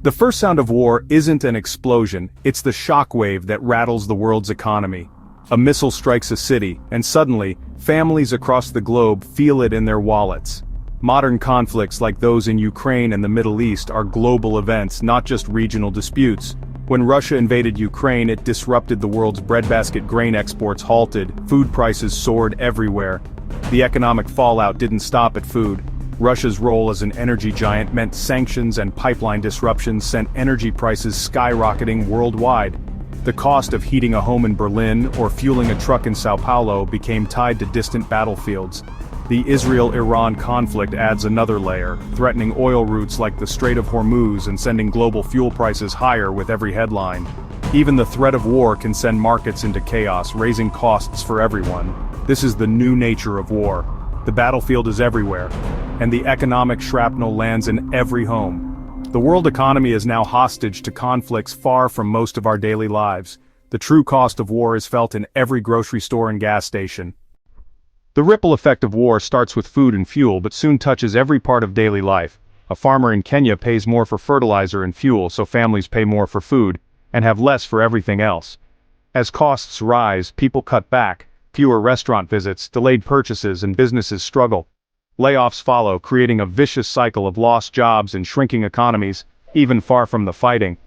The first sound of war isn't an explosion, it's the shockwave that rattles the world's economy. A missile strikes a city, and suddenly, families across the globe feel it in their wallets. Modern conflicts like those in Ukraine and the Middle East are global events, not just regional disputes. When Russia invaded Ukraine, it disrupted the world's breadbasket. Grain exports halted, food prices soared everywhere. The economic fallout didn't stop at food. Russia's role as an energy giant meant sanctions and pipeline disruptions sent energy prices skyrocketing worldwide. The cost of heating a home in Berlin or fueling a truck in Sao Paulo became tied to distant battlefields. The Israel-Iran conflict adds another layer, threatening oil routes like the Strait of Hormuz and sending global fuel prices higher with every headline. Even the threat of war can send markets into chaos, raising costs for everyone. This is the new nature of war. The battlefield is everywhere, and the economic shrapnel lands in every home. The world economy is now hostage to conflicts far from most of our daily lives. The true cost of war is felt in every grocery store and gas station. The ripple effect of war starts with food and fuel but soon touches every part of daily life. A farmer in Kenya pays more for fertilizer and fuel, so families pay more for food, and have less for everything else. As costs rise, people cut back. Fewer restaurant visits, delayed purchases, and businesses struggle. Layoffs follow, creating a vicious cycle of lost jobs and shrinking economies, even far from the fighting.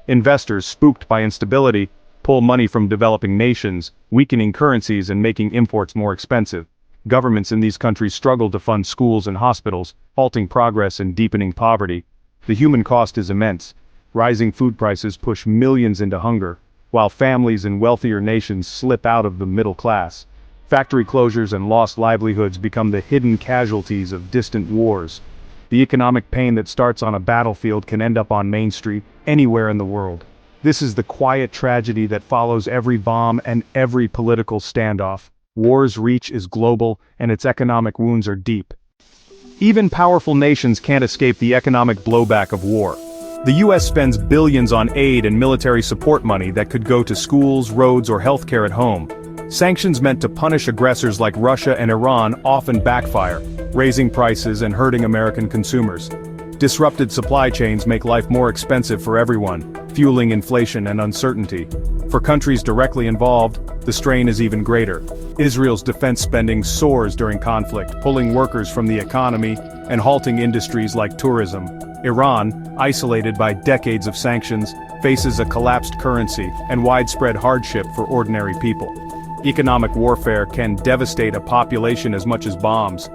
Investors, spooked by instability, pull money from developing nations, weakening currencies and making imports more expensive. Governments in these countries struggle to fund schools and hospitals, halting progress and deepening poverty. The human cost is immense. Rising food prices push millions into hunger, while families in wealthier nations slip out of the middle class. Factory closures and lost livelihoods become the hidden casualties of distant wars. The economic pain that starts on a battlefield can end up on Main Street, anywhere in the world. This is the quiet tragedy that follows every bomb and every political standoff. War's reach is global, and its economic wounds are deep. Even powerful nations can't escape the economic blowback of war. The US spends billions on aid and military support money that could go to schools, roads, or healthcare at home. Sanctions meant to punish aggressors like Russia and Iran often backfire, raising prices and hurting American consumers. Disrupted supply chains make life more expensive for everyone, fueling inflation and uncertainty. For countries directly involved, the strain is even greater. Israel's defense spending soars during conflict, pulling workers from the economy and halting industries like tourism. Iran, isolated by decades of sanctions, faces a collapsed currency and widespread hardship for ordinary people. Economic warfare can devastate a population as much as bombs.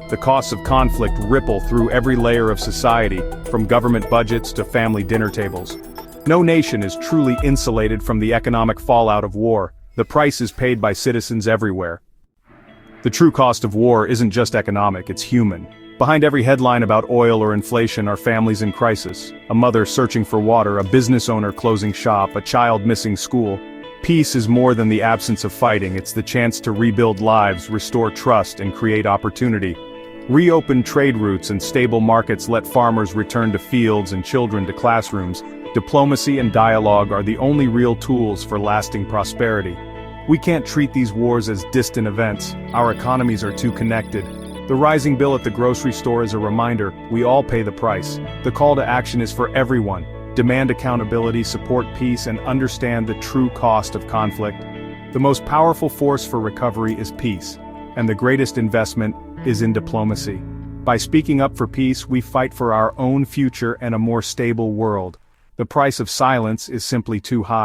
The costs of conflict ripple through every layer of society, from government budgets to family dinner tables. No nation is truly insulated from the economic fallout of war. The price is paid by citizens everywhere. The true cost of war isn't just economic, it's human. Behind every headline about oil or inflation are families in crisis. A mother searching for water, a business owner closing shop, a child missing school. Peace is more than the absence of fighting, it's the chance to rebuild lives, restore trust, and create opportunity. Reopen trade routes and stable markets let farmers return to fields and children to classrooms. Diplomacy and dialogue are the only real tools for lasting prosperity. We can't treat these wars as distant events. Our economies are too connected. The rising bill at the grocery store is a reminder, we all pay the price. The call to action is for everyone. Demand accountability, support peace, and understand the true cost of conflict. The most powerful force for recovery is peace, and the greatest investment is in diplomacy. By speaking up for peace, we fight for our own future and a more stable world. The price of silence is simply too high.